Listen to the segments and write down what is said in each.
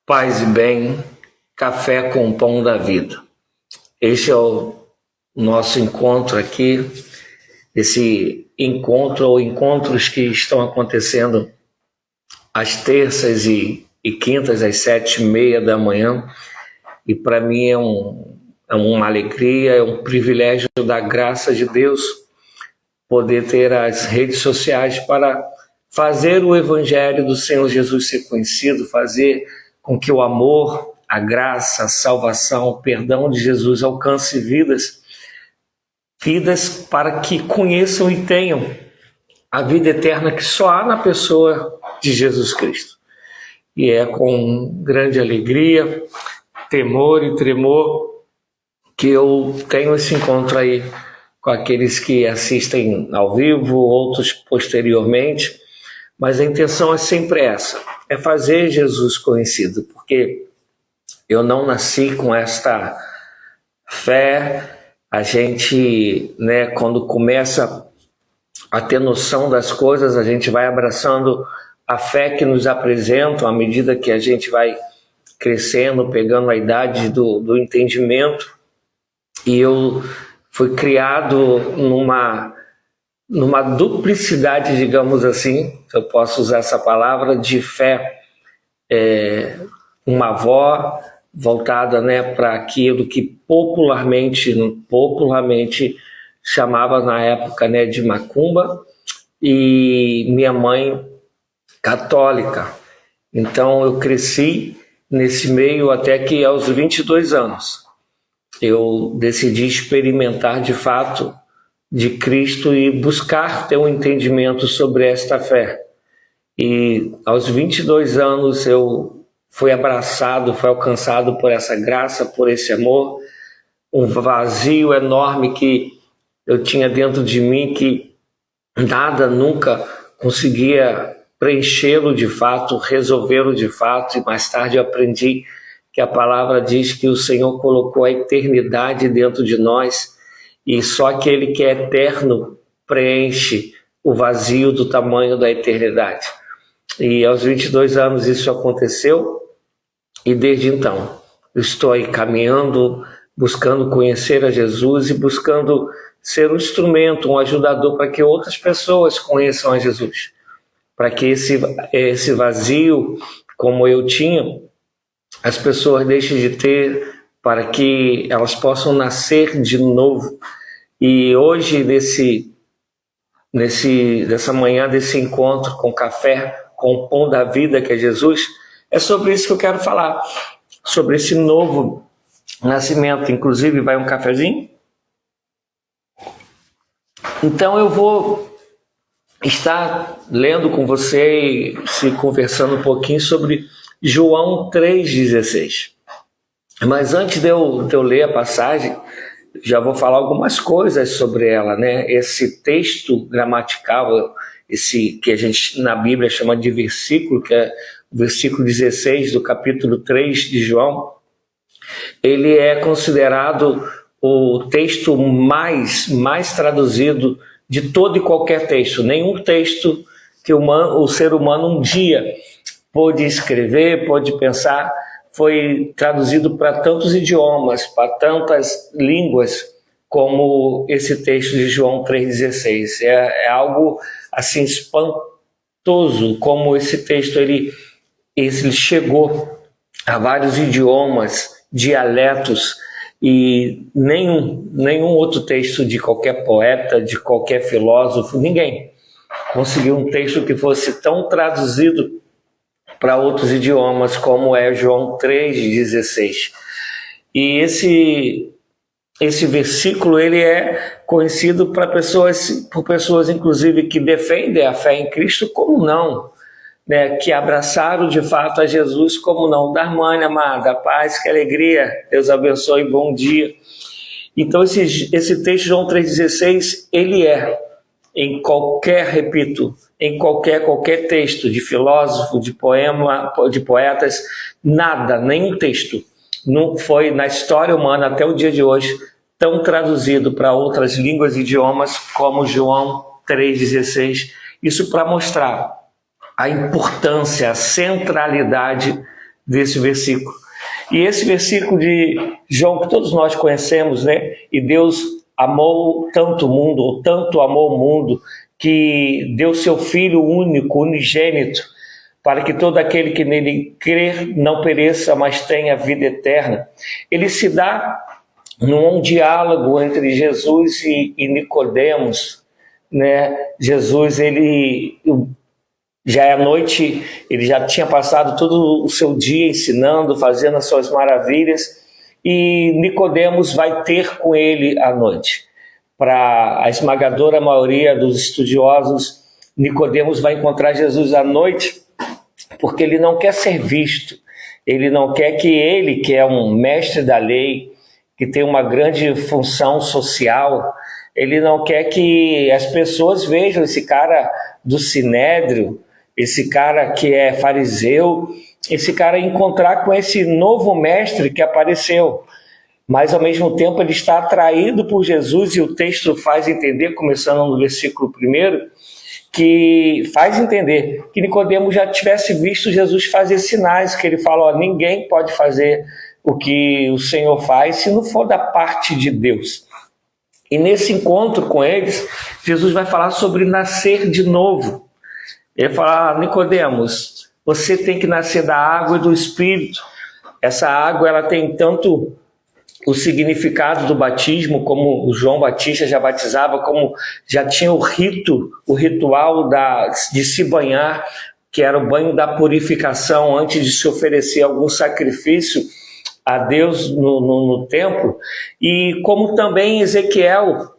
Paz e bem, café com o pão da vida. Este é o nosso encontro aqui, esse encontro ou encontros que estão acontecendo às terças e quintas às 7h30 da manhã. E para mim é uma alegria, é um privilégio da graça de Deus poder ter as redes sociais para fazer o Evangelho do Senhor Jesus ser conhecido, fazer com que o amor, a graça, a salvação, o perdão de Jesus alcance vidas para que conheçam e tenham a vida eterna que só há na pessoa de Jesus Cristo. E é com grande alegria, temor e tremor que eu tenho esse encontro aí com aqueles que assistem ao vivo, outros posteriormente, mas a intenção é sempre essa, é fazer Jesus conhecido, porque eu não nasci com esta fé. A gente, quando começa a ter noção das coisas, a gente vai abraçando a fé que nos apresentam à medida que a gente vai crescendo, pegando a idade do entendimento. E eu fui criado numa duplicidade, digamos assim, eu posso usar essa palavra, de fé. Uma avó voltada para aquilo que popularmente chamava na época de macumba, e minha mãe católica. Então eu cresci nesse meio até que aos 22 anos eu decidi experimentar de fato de Cristo e buscar ter um entendimento sobre esta fé. E aos 22 anos eu fui abraçado, fui alcançado por essa graça, por esse amor, um vazio enorme que eu tinha dentro de mim, que nada nunca conseguia preenchê-lo de fato, resolvê-lo de fato. E mais tarde eu aprendi que a palavra diz que o Senhor colocou a eternidade dentro de nós, e só aquele que é eterno preenche o vazio do tamanho da eternidade. E aos 22 anos isso aconteceu, e desde então eu estou aí caminhando, buscando conhecer a Jesus e buscando ser um instrumento, um ajudador para que outras pessoas conheçam a Jesus, para que esse vazio, como eu tinha, as pessoas deixem de ter, para que elas possam nascer de novo. E hoje, dessa manhã, desse encontro com café, com o pão da vida que é Jesus, é sobre isso que eu quero falar, sobre esse novo nascimento. Inclusive, vai um cafezinho? Então eu vou estar lendo com você e se conversando um pouquinho sobre João 3,16. Mas antes de eu ler a passagem, já vou falar algumas coisas sobre ela, Esse texto gramatical, esse que a gente na Bíblia chama de versículo, que é o versículo 16 do capítulo 3 de João, ele é considerado o texto mais traduzido de todo e qualquer texto. Nenhum texto que o ser humano um dia pôde escrever, pôde pensar, foi traduzido para tantos idiomas, para tantas línguas, como esse texto de João 3,16. É algo assim espantoso como esse texto ele chegou a vários idiomas, dialetos, e nenhum outro texto de qualquer poeta, de qualquer filósofo, ninguém conseguiu um texto que fosse tão traduzido para outros idiomas como é João 3,16. E esse versículo ele é conhecido por pessoas inclusive que defendem a fé em Cristo, como não, que abraçaram de fato a Jesus, como não. Darmane, amada, paz, que alegria, Deus abençoe, bom dia. Então esse texto, João 3,16, ele em qualquer texto de filósofo, de poema, de poetas, nada, nenhum texto não foi na história humana até o dia de hoje tão traduzido para outras línguas e idiomas como João 3,16. Isso para mostrar a importância, a centralidade desse versículo. E esse versículo de João, que todos nós conhecemos, né? E Deus amou tanto o mundo, ou tanto amou o mundo, que deu seu Filho único, unigênito, para que todo aquele que nele crer não pereça, mas tenha vida eterna. Ele se dá num diálogo entre Jesus e Nicodemos, né? Jesus, ele já é noite, ele já tinha passado todo o seu dia ensinando, fazendo as suas maravilhas, e Nicodemos vai ter com ele à noite. Para a esmagadora maioria dos estudiosos, Nicodemos vai encontrar Jesus à noite porque ele não quer ser visto, ele não quer que ele, que é um mestre da lei, que tem uma grande função social, ele não quer que as pessoas vejam esse cara do Sinédrio, esse cara que é fariseu, esse cara encontrar com esse novo mestre que apareceu. Mas ao mesmo tempo ele está atraído por Jesus, e o texto faz entender, começando no versículo 1, que faz entender que Nicodemos já tivesse visto Jesus fazer sinais, que ele fala, ó, ninguém pode fazer o que o Senhor faz se não for da parte de Deus. E nesse encontro com eles, Jesus vai falar sobre nascer de novo. Ele fala, Nicodemos, você tem que nascer da água e do Espírito. Essa água, ela tem tanto o significado do batismo, como o João Batista já batizava, como já tinha o ritual de se banhar, que era o banho da purificação antes de se oferecer algum sacrifício a Deus no templo, e como também Ezequiel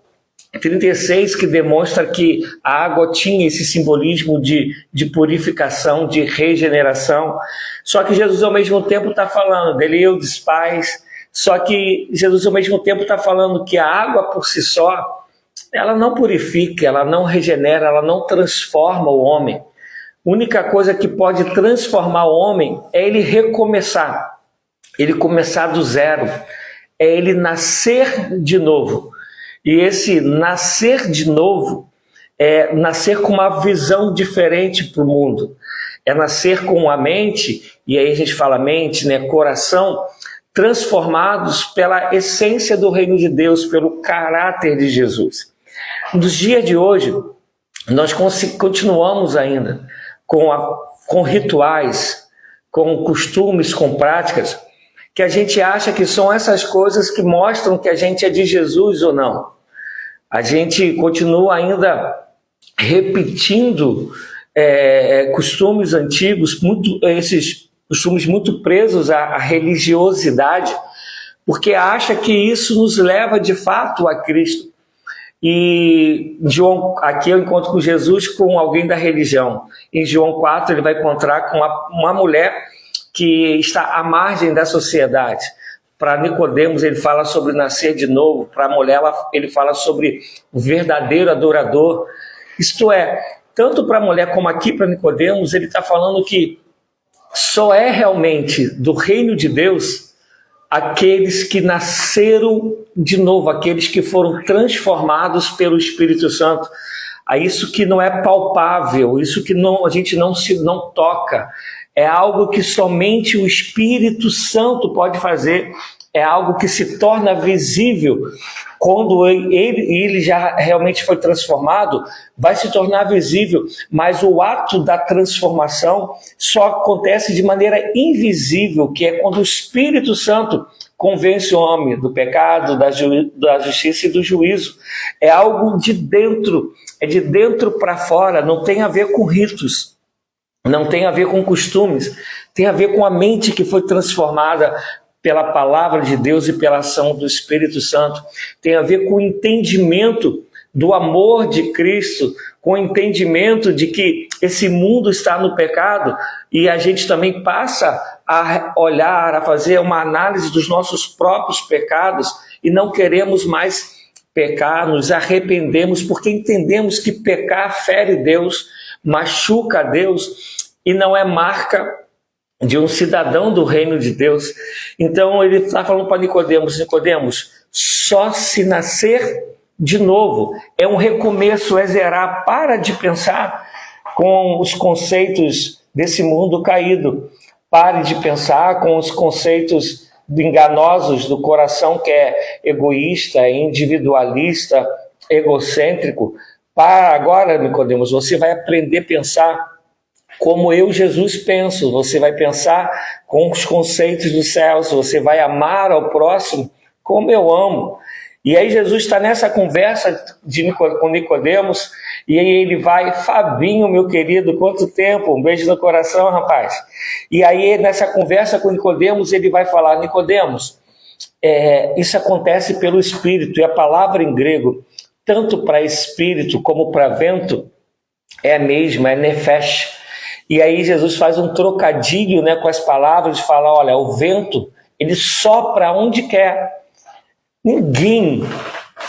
36, que demonstra que a água tinha esse simbolismo de purificação, de regeneração. Só que Jesus ao mesmo tempo está falando dele, eu despais. Só que Jesus ao mesmo tempo está falando que a água por si só, ela não purifica, ela não regenera, ela não transforma o homem. A única coisa que pode transformar o homem é ele recomeçar, ele começar do zero, é ele nascer de novo. E esse nascer de novo é nascer com uma visão diferente para o mundo, é nascer com a mente, e aí a gente fala mente, né, coração, transformados pela essência do reino de Deus, pelo caráter de Jesus. Nos dias de hoje, nós continuamos ainda com rituais, com costumes, com práticas, que a gente acha que são essas coisas que mostram que a gente é de Jesus ou não. A gente continua ainda repetindo costumes antigos, esses costumes muito presos à religiosidade, porque acha que isso nos leva de fato a Cristo. E João, aqui eu encontro com Jesus com alguém da religião. Em João 4 ele vai encontrar com uma mulher que está à margem da sociedade. Para Nicodemos ele fala sobre nascer de novo, para a mulher ele fala sobre o verdadeiro adorador. Isto é, tanto para a mulher como aqui para Nicodemos, ele está falando que só é realmente do reino de Deus aqueles que nasceram de novo, aqueles que foram transformados pelo Espírito Santo. Isso que não é palpável, isso que a gente não toca, é algo que somente o Espírito Santo pode fazer, é algo que se torna visível quando ele já realmente foi transformado, vai se tornar visível, mas o ato da transformação só acontece de maneira invisível, que é quando o Espírito Santo convence o homem do pecado, da justiça e do juízo. É algo de dentro, é de dentro para fora, não tem a ver com ritos, não tem a ver com costumes, tem a ver com a mente que foi transformada pela palavra de Deus e pela ação do Espírito Santo, tem a ver com o entendimento do amor de Cristo, com o entendimento de que esse mundo está no pecado, e a gente também passa a olhar, a fazer uma análise dos nossos próprios pecados, e não queremos mais pecar, nos arrependemos, porque entendemos que pecar fere Deus, machuca a Deus, e não é marca de um cidadão do reino de Deus. Então ele está falando para Nicodemos, só se nascer de novo, é um recomeço, é zerar, para de pensar com os conceitos desse mundo caído. Pare de pensar com os conceitos enganosos do coração que é egoísta, individualista, egocêntrico. Para agora, Nicodemos, você vai aprender a pensar como eu, Jesus, penso. Você vai pensar com os conceitos dos céus. Você vai amar ao próximo como eu amo. E aí Jesus está nessa conversa com Nicodemos, e aí ele vai: Fabinho, meu querido, quanto tempo, um beijo no coração, rapaz. E aí nessa conversa com Nicodemos, ele vai falar: Nicodemos, isso acontece pelo Espírito, e a palavra em grego, tanto para espírito como para vento, é a mesma, é nefesh. E aí Jesus faz um trocadilho, né, com as palavras, e fala: olha, o vento, ele sopra onde quer. Ninguém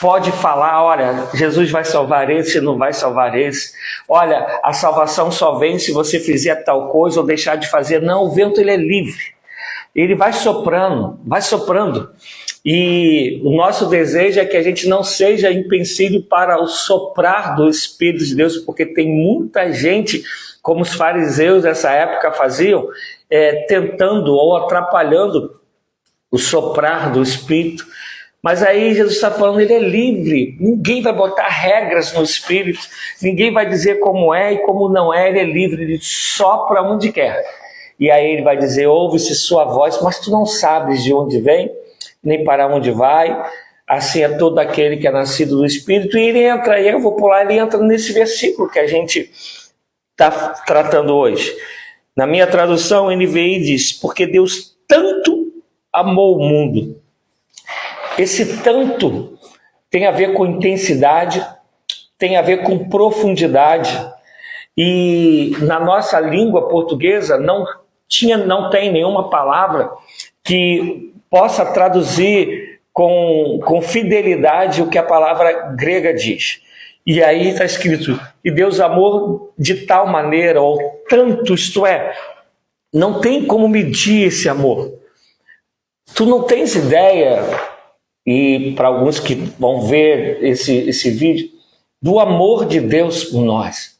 pode falar: olha, Jesus vai salvar esse, não vai salvar esse. Olha, a salvação só vem se você fizer tal coisa ou deixar de fazer. Não, o vento, ele é livre. Ele vai soprando, vai soprando. E o nosso desejo é que a gente não seja empecilho para o soprar do Espírito de Deus, porque tem muita gente, como os fariseus dessa época faziam, tentando ou atrapalhando o soprar do Espírito. Mas aí Jesus está falando, ele é livre, ninguém vai botar regras no Espírito, ninguém vai dizer como é e como não é, ele é livre, ele sopra onde quer. E aí ele vai dizer: ouve-se sua voz, mas tu não sabes de onde vem, nem para onde vai. Assim é todo aquele que é nascido do Espírito. E ele entra, e eu vou pular, ele entra nesse versículo que a gente está tratando hoje. Na minha tradução, NVI diz: porque Deus tanto amou o mundo. Esse tanto tem a ver com intensidade, tem a ver com profundidade. E na nossa língua portuguesa não tem nenhuma palavra que possa traduzir com fidelidade o que a palavra grega diz. E aí está escrito: e Deus amou de tal maneira, ou tanto, isto é, não tem como medir esse amor. Tu não tens ideia, e para alguns que vão ver esse vídeo, do amor de Deus por nós.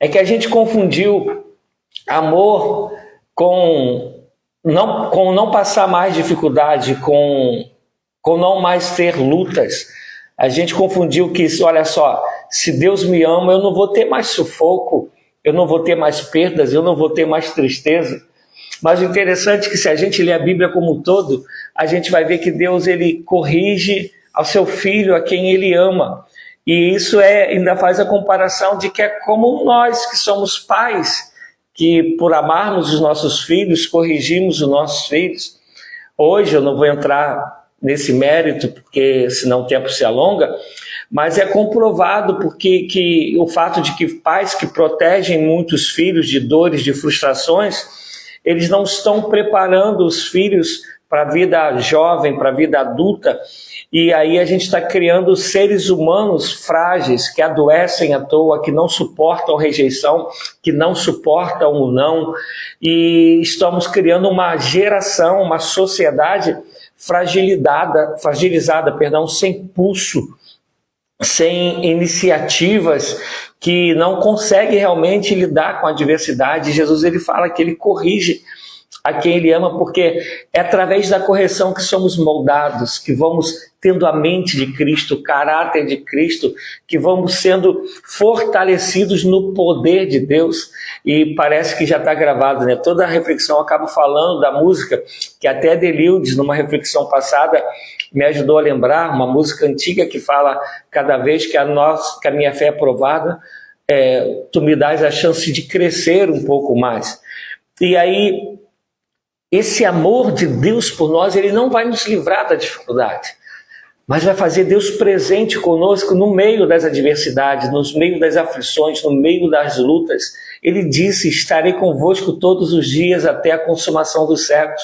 É que a gente confundiu amor com não passar mais dificuldade, com não mais ter lutas. A gente confundiu que, olha só, se Deus me ama, eu não vou ter mais sufoco, eu não vou ter mais perdas, eu não vou ter mais tristeza. Mas o interessante é que, se a gente lê a Bíblia como um todo, a gente vai ver que Deus, ele corrige ao seu filho, a quem ele ama. E isso ainda faz a comparação de que é como nós que somos pais, que por amarmos os nossos filhos, corrigimos os nossos filhos. Hoje eu não vou entrar nesse mérito, porque senão o tempo se alonga, mas é comprovado porque o fato de que pais que protegem muitos filhos de dores, de frustrações, eles não estão preparando os filhos para a vida jovem, para a vida adulta, e aí a gente está criando seres humanos frágeis, que adoecem à toa, que não suportam rejeição, que não suportam o não, e estamos criando uma geração, uma sociedade fragilizada, sem pulso, sem iniciativas, que não consegue realmente lidar com a adversidade. Jesus, ele fala que ele corrige a quem ele ama, porque é através da correção que somos moldados, que vamos tendo a mente de Cristo, o caráter de Cristo, que vamos sendo fortalecidos no poder de Deus. E parece que já está gravado, né? Toda a reflexão eu acabo falando da música, que até Delildes, numa reflexão passada, me ajudou a lembrar, uma música antiga que fala: cada vez que a minha fé é provada, tu me dás a chance de crescer um pouco mais. E aí, esse amor de Deus por nós, ele não vai nos livrar da dificuldade, mas vai fazer Deus presente conosco no meio das adversidades, no meio das aflições, no meio das lutas. Ele disse: estarei convosco todos os dias até a consumação dos séculos.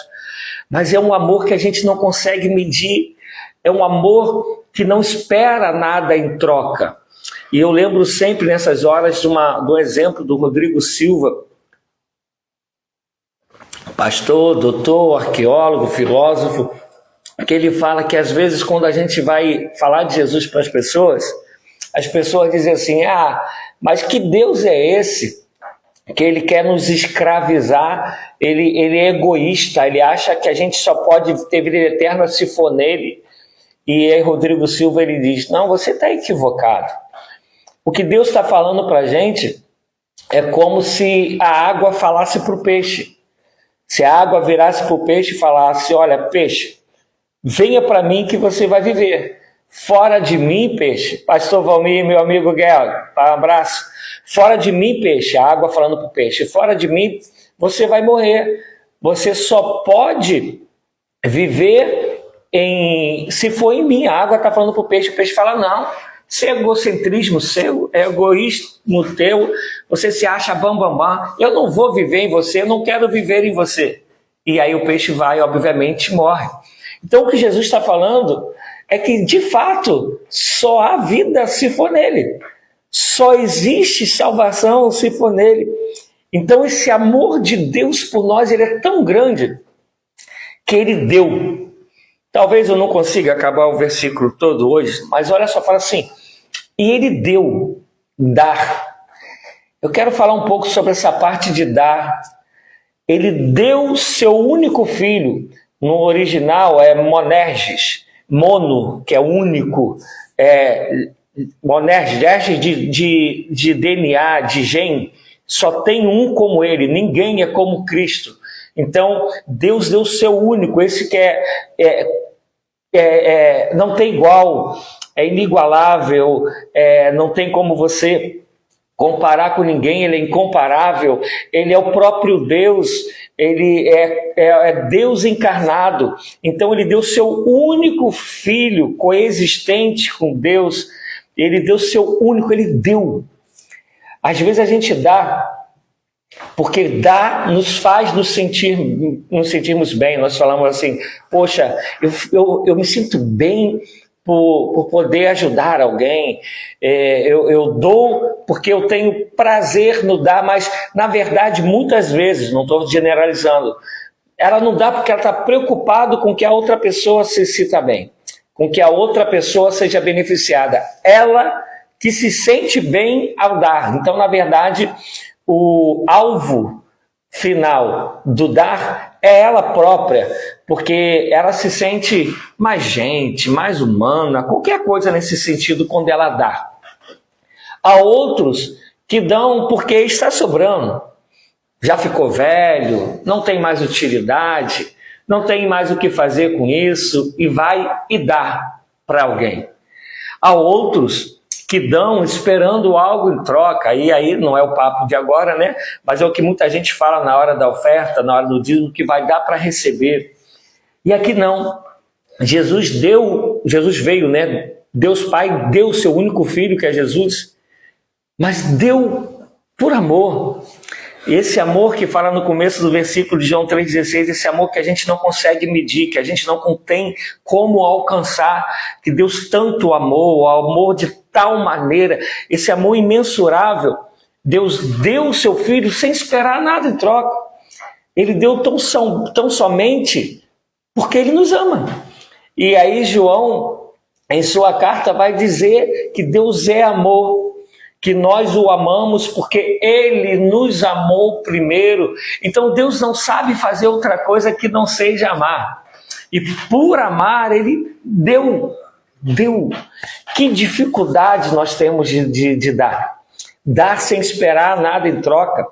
Mas é um amor que a gente não consegue medir, é um amor que não espera nada em troca. E eu lembro sempre nessas horas do exemplo do Rodrigo Silva, pastor, doutor, arqueólogo, filósofo, que ele fala que às vezes quando a gente vai falar de Jesus para as pessoas dizem assim: mas que Deus é esse que ele quer nos escravizar, ele é egoísta, ele acha que a gente só pode ter vida eterna se for nele. E aí Rodrigo Silva ele diz, não, você está equivocado. O que Deus está falando para a gente é como se a água falasse para o peixe. Se a água virasse para o peixe e falasse, olha, peixe, venha para mim que você vai viver. Fora de mim, peixe. Pastor Valmir, meu amigo Guel, um abraço. Fora de mim, peixe, a água falando para o peixe. Fora de mim, você vai morrer. Você só pode viver se for em mim. A água está falando para o peixe fala, não. Isso é egocentrismo seu, é egoísmo teu, você se acha bambambam, eu não vou viver em você, eu não quero viver em você. E aí o peixe vai, obviamente, morre. Então o que Jesus está falando é que, de fato, só há vida se for nele. Só existe salvação se for nele. Então esse amor de Deus por nós, ele é tão grande que ele deu. Talvez eu não consiga acabar o versículo todo hoje, mas olha só, fala assim, e ele deu, dar. Eu quero falar um pouco sobre essa parte de dar. Ele deu seu único filho, no original é monerges, mono, que é único, monerges de DNA, de gene, só tem um como ele, ninguém é como Cristo. Então, Deus deu o seu único, esse que não tem igual, é inigualável, não tem como você comparar com ninguém, ele é incomparável, ele é o próprio Deus, ele é Deus encarnado. Então, ele deu seu único filho, coexistente com Deus, ele deu seu único, ele deu. Às vezes a gente dá, porque dar nos faz nos sentirmos bem. Nós falamos assim, poxa, eu me sinto bem por poder ajudar alguém, eu dou porque eu tenho prazer no dar, mas na verdade muitas vezes, não estou generalizando, ela não dá porque ela está preocupada com que a outra pessoa se sinta bem, com que a outra pessoa seja beneficiada, ela que se sente bem ao dar. Então, na verdade, o alvo final do dar é ela própria, porque ela se sente mais gente, mais humana, qualquer coisa nesse sentido quando ela dá. Há outros que dão porque está sobrando, já ficou velho, não tem mais utilidade, não tem mais o que fazer com isso e vai e dá para alguém. Há outros que dão esperando algo em troca, e aí não é o papo de agora, né? Mas é o que muita gente fala na hora da oferta, na hora do dízimo, que vai dar para receber. E aqui não. Jesus veio, né? Deus Pai deu o seu único filho, que é Jesus, mas deu por amor. Esse amor que fala no começo do versículo de João 3,16, esse amor que a gente não consegue medir, que a gente não tem como alcançar, que Deus tanto amou, o amor de tal maneira, esse amor imensurável, Deus deu o seu filho sem esperar nada em troca. Ele deu tão somente porque ele nos ama. E aí João, em sua carta, vai dizer que Deus é amor, que nós o amamos porque ele nos amou primeiro. Então Deus não sabe fazer outra coisa que não seja amar. E por amar, ele deu. Que dificuldade nós temos de dar. Dar sem esperar nada em troca.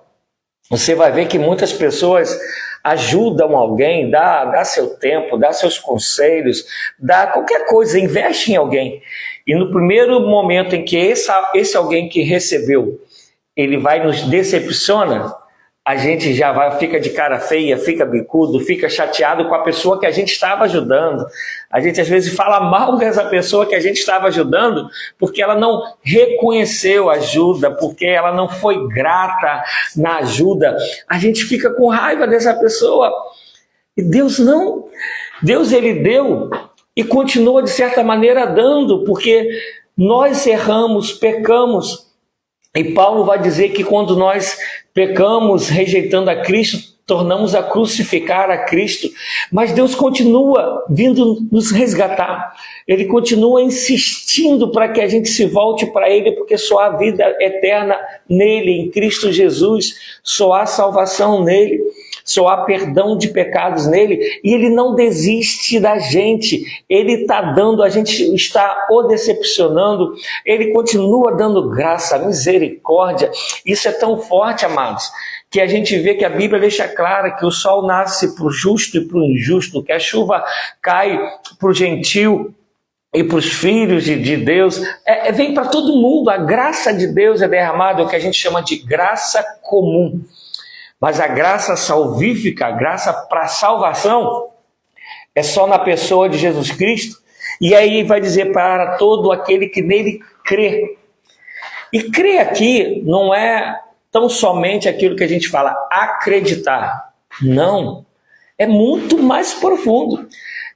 Você vai ver que muitas pessoas ajudam alguém, dá seu tempo, dá seus conselhos, dá qualquer coisa, investe em alguém. E no primeiro momento em que esse alguém que recebeu, ele vai nos decepciona, a gente fica de cara feia, fica bicudo, fica chateado com a pessoa que a gente estava ajudando. A gente às vezes fala mal dessa pessoa que a gente estava ajudando porque ela não reconheceu a ajuda, porque ela não foi grata na ajuda. A gente fica com raiva dessa pessoa. E Deus não. Deus, ele deu e continua de certa maneira dando, porque nós erramos, pecamos. E Paulo vai dizer que quando nós pecamos rejeitando a Cristo, tornamos a crucificar a Cristo, mas Deus continua vindo nos resgatar. Ele continua insistindo para que a gente se volte para Ele, porque só há vida eterna nele, em Cristo Jesus, só há salvação nele, só há perdão de pecados nele, e Ele não desiste da gente. Ele está dando, a gente está o decepcionando, Ele continua dando graça, misericórdia. Isso é tão forte, amados, que a gente vê que a Bíblia deixa clara que o sol nasce para o justo e para o injusto, que a chuva cai para o gentil e para os filhos de Deus, vem para todo mundo. A graça de Deus é derramada, é o que a gente chama de graça comum. Mas a graça salvífica, a graça para salvação, é só na pessoa de Jesus Cristo. E aí vai dizer para todo aquele que nele crê. E crer aqui não é tão somente aquilo que a gente fala, acreditar. Não, é muito mais profundo.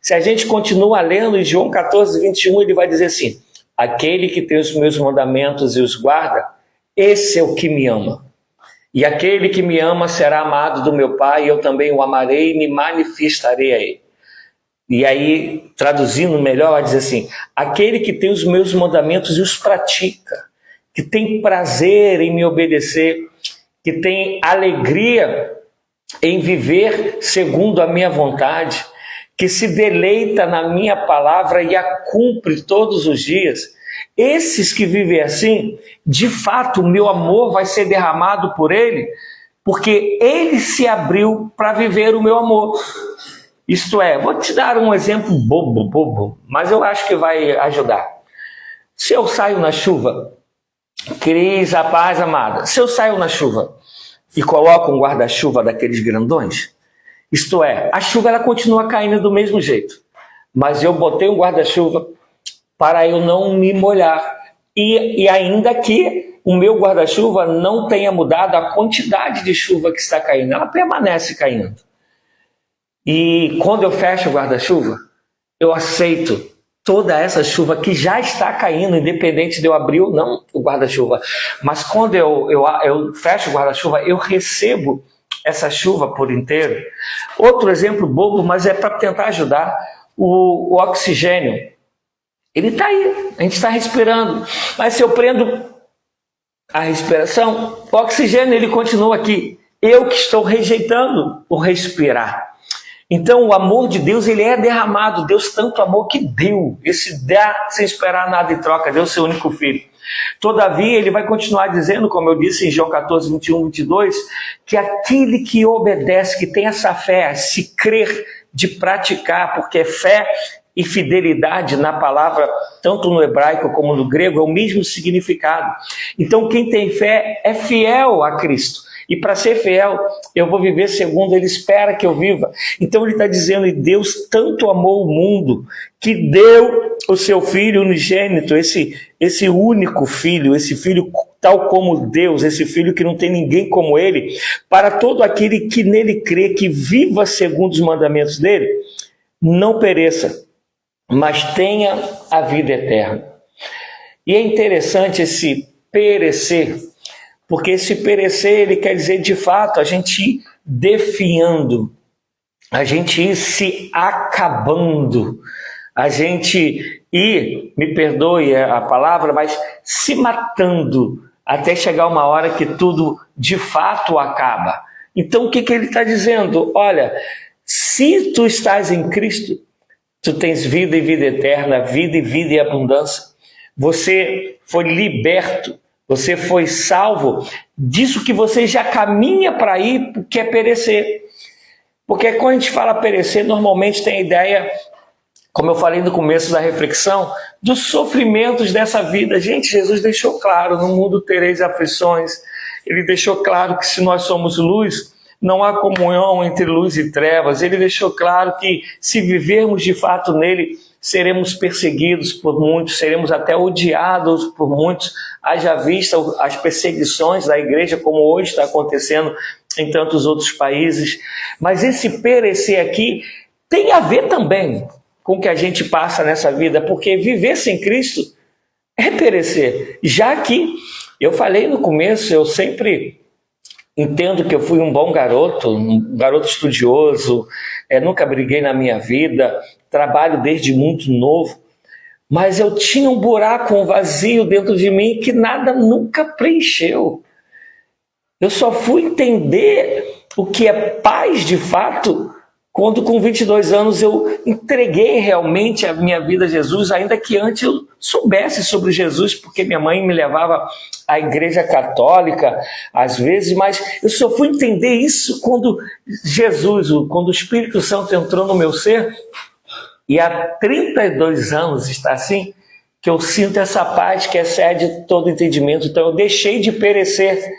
Se a gente continua lendo em João 14, 21, ele vai dizer assim: aquele que tem os meus mandamentos e os guarda, esse é o que me ama. E aquele que me ama será amado do meu Pai, e eu também o amarei e me manifestarei a ele. E aí, traduzindo melhor, vai dizer assim: aquele que tem os meus mandamentos e os pratica, que tem prazer em me obedecer, que tem alegria em viver segundo a minha vontade, que se deleita na minha palavra e a cumpre todos os dias. Esses que vivem assim, de fato, o meu amor vai ser derramado por ele, porque ele se abriu para viver o meu amor. Isto é, vou te dar um exemplo bobo, mas eu acho que vai ajudar. Se eu saio na chuva, Cris, a paz amada, se eu saio na chuva e coloco um guarda-chuva daqueles grandões, isto é, a chuva ela continua caindo do mesmo jeito, mas eu botei um guarda-chuva para eu não me molhar. E ainda que o meu guarda-chuva não tenha mudado a quantidade de chuva que está caindo, ela permanece caindo. E quando eu fecho o guarda-chuva, eu aceito toda essa chuva que já está caindo, independente de eu abrir ou não o guarda-chuva. Mas quando eu fecho o guarda-chuva, eu recebo essa chuva por inteiro. Outro exemplo bobo, mas é para tentar ajudar, o oxigênio. Ele está aí, a gente está respirando, mas se eu prendo a respiração, o oxigênio ele continua aqui. Eu que estou rejeitando o respirar. Então o amor de Deus ele é derramado. Deus tanto amou que deu, esse dá sem esperar nada em troca, deu seu único filho. Todavia ele vai continuar dizendo, como eu disse em João 14, 21, 22, que aquele que obedece, que tem essa fé, se crer de praticar, porque é fé e fidelidade na palavra, tanto no hebraico como no grego, é o mesmo significado. Então quem tem fé é fiel a Cristo. E para ser fiel, eu vou viver segundo Ele espera que eu viva. Então Ele está dizendo, e Deus tanto amou o mundo, que deu o seu Filho unigênito, esse único Filho, esse Filho tal como Deus, esse Filho que não tem ninguém como Ele, para todo aquele que nele crê, que viva segundo os mandamentos dEle, não pereça, mas tenha a vida eterna. E é interessante esse perecer, porque esse perecer, ele quer dizer, de fato, a gente ir definhando, a gente ir se acabando, a gente ir, me perdoe a palavra, mas se matando, até chegar uma hora que tudo, de fato, acaba. Então, o que ele está dizendo? Olha, se tu estás em Cristo, tu tens vida e vida eterna, vida e vida e abundância. Você foi liberto, você foi salvo disso que você já caminha para ir, que é perecer. Porque quando a gente fala perecer, normalmente tem a ideia, como eu falei no começo da reflexão, dos sofrimentos dessa vida. Gente, Jesus deixou claro, no mundo tereis aflições. Ele deixou claro que se nós somos luz, não há comunhão entre luz e trevas. Ele deixou claro que se vivermos de fato nele, seremos perseguidos por muitos, seremos até odiados por muitos. Haja vista as perseguições da igreja, como hoje está acontecendo em tantos outros países. Mas esse perecer aqui tem a ver também com o que a gente passa nessa vida, porque viver sem Cristo é perecer. Já que eu falei no começo, eu sempre entendo que eu fui um bom garoto, um garoto estudioso, nunca briguei na minha vida, trabalho desde muito novo, mas eu tinha um buraco, um vazio dentro de mim que nada nunca preencheu. Eu só fui entender o que é paz de fato quando com 22 anos eu entreguei realmente a minha vida a Jesus, ainda que antes eu soubesse sobre Jesus, porque minha mãe me levava à igreja católica às vezes, mas eu só fui entender isso quando quando o Espírito Santo entrou no meu ser, e há 32 anos está assim, que eu sinto essa paz que excede todo entendimento. Então eu deixei de perecer,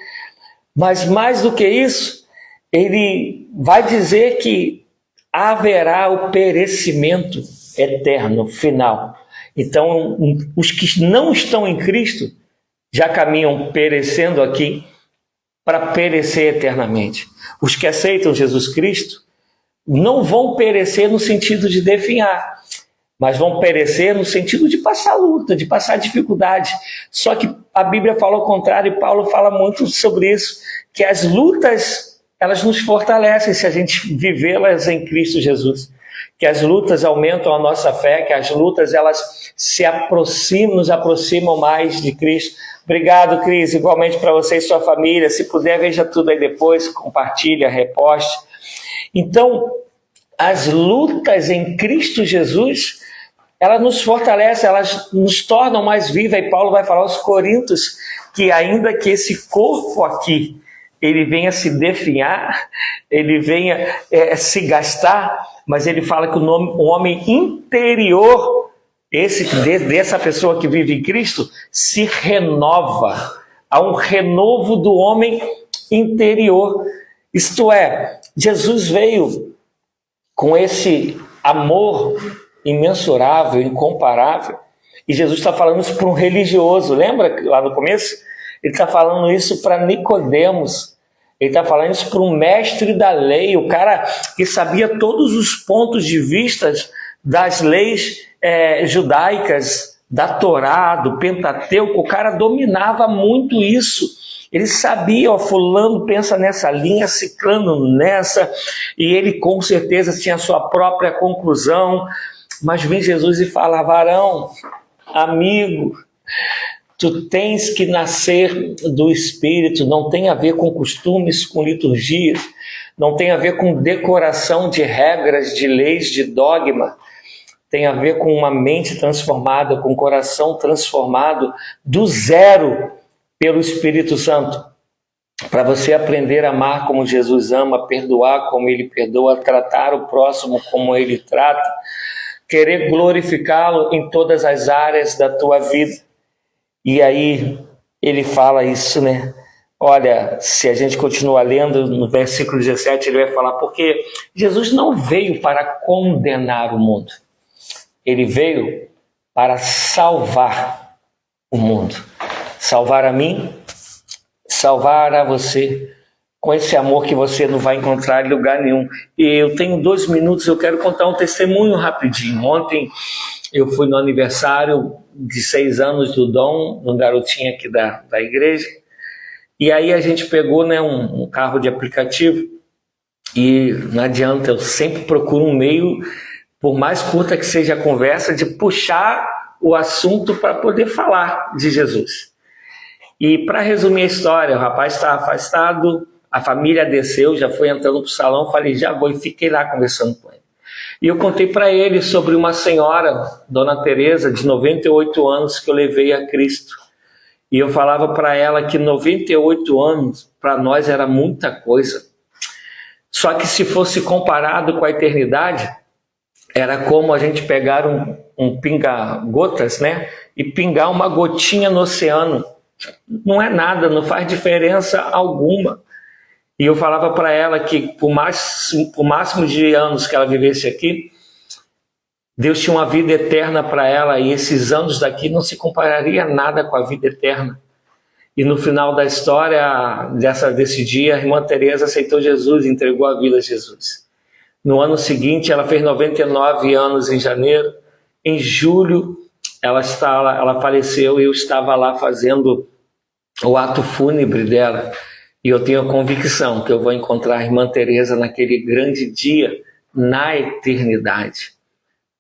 mas mais do que isso, ele vai dizer que haverá o perecimento eterno, final. Então, os que não estão em Cristo já caminham perecendo aqui para perecer eternamente. Os que aceitam Jesus Cristo não vão perecer no sentido de definhar, mas vão perecer no sentido de passar luta, de passar dificuldade. Só que a Bíblia fala o contrário, e Paulo fala muito sobre isso, que as lutas, elas nos fortalecem se a gente vivê-las em Cristo Jesus. Que as lutas aumentam a nossa fé, que as lutas elas nos aproximam mais de Cristo. Obrigado, Cris, igualmente para você e sua família. Se puder, veja tudo aí depois, compartilha, reposte. Então, as lutas em Cristo Jesus, elas nos fortalecem, elas nos tornam mais vivas. E Paulo vai falar aos Coríntios que ainda que esse corpo aqui ele venha se definhar, ele venha se gastar, mas ele fala que o homem interior, dessa pessoa que vive em Cristo, se renova. Há um renovo do homem interior. Isto é, Jesus veio com esse amor imensurável, incomparável, e Jesus está falando isso para um religioso. Lembra lá no começo? Ele está falando isso para Nicodemos. Ele está falando isso para um mestre da lei, o cara que sabia todos os pontos de vista das leis judaicas, da Torá, do Pentateuco. O cara dominava muito isso. Ele sabia, fulano pensa nessa linha, ciclano nessa, e ele com certeza tinha a sua própria conclusão. Mas vem Jesus e fala: varão, amigo, tu tens que nascer do Espírito. Não tem a ver com costumes, com liturgias, não tem a ver com decoração de regras, de leis, de dogma. Tem a ver com uma mente transformada, com um coração transformado do zero pelo Espírito Santo. Para você aprender a amar como Jesus ama, perdoar como Ele perdoa, tratar o próximo como Ele trata, querer glorificá-lo em todas as áreas da tua vida. E aí ele fala isso, né? Olha, se a gente continuar lendo no versículo 17, ele vai falar, porque Jesus não veio para condenar o mundo. Ele veio para salvar o mundo. Salvar a mim, salvar a você, com esse amor que você não vai encontrar em lugar nenhum. E eu tenho 2 minutos, eu quero contar um testemunho rapidinho. Ontem eu fui no aniversário de 6 anos do Dom, um garotinho aqui da igreja, e aí a gente pegou, né, um carro de aplicativo, e não adianta, eu sempre procuro um meio, por mais curta que seja a conversa, de puxar o assunto para poder falar de Jesus. E para resumir a história, o rapaz estava afastado, a família desceu, já foi entrando para o salão, falei, já vou, e fiquei lá conversando com ele. E eu contei para ele sobre uma senhora, Dona Teresa, de 98 anos, que eu levei a Cristo. E eu falava para ela que 98 anos, para nós, era muita coisa. Só que se fosse comparado com a eternidade, era como a gente pegar um pinga-gotas, né? E pingar uma gotinha no oceano. Não é nada, não faz diferença alguma. E eu falava para ela que por máximo de anos que ela vivesse aqui, Deus tinha uma vida eterna para ela, e esses anos daqui não se compararia nada com a vida eterna. E no final da história desse dia, a irmã Teresa aceitou Jesus, entregou a vida a Jesus. No ano seguinte, ela fez 99 anos em janeiro. Em julho, ela faleceu, e eu estava lá fazendo o ato fúnebre dela. E eu tenho a convicção que eu vou encontrar a irmã Teresa naquele grande dia, na eternidade.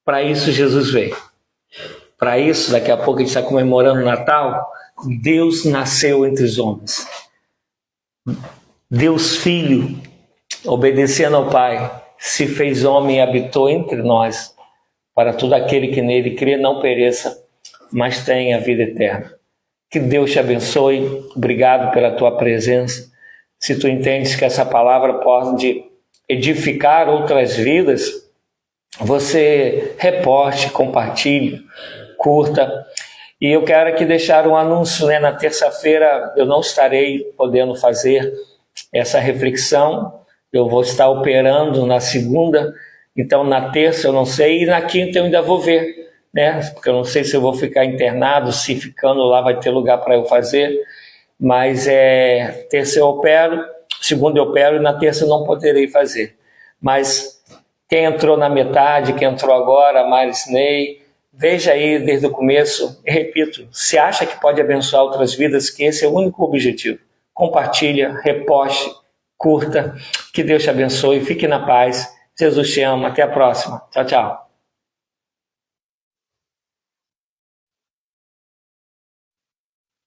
Para isso Jesus veio. Para isso, daqui a pouco a gente está comemorando o Natal, Deus nasceu entre os homens. Deus Filho, obedecendo ao Pai, se fez homem e habitou entre nós, para todo aquele que nele crê não pereça, mas tenha a vida eterna. Que Deus te abençoe. Obrigado pela tua presença. Se tu entendes que essa palavra pode edificar outras vidas, você reposte, compartilhe, curta. E eu quero aqui deixar um anúncio, né? Na terça-feira eu não estarei podendo fazer essa reflexão. Eu vou estar operando na segunda, então na terça eu não sei, e na quinta eu ainda vou ver, né? Porque eu não sei se eu vou ficar internado, se ficando lá vai ter lugar para eu fazer, mas terça eu opero, segunda eu opero e na terça eu não poderei fazer. Mas quem entrou na metade, quem entrou agora, Marisney, veja aí desde o começo, e repito, se acha que pode abençoar outras vidas, que esse é o único objetivo. Compartilha, reposte, curta, que Deus te abençoe, fique na paz. Jesus te ama, até a próxima. Tchau, tchau.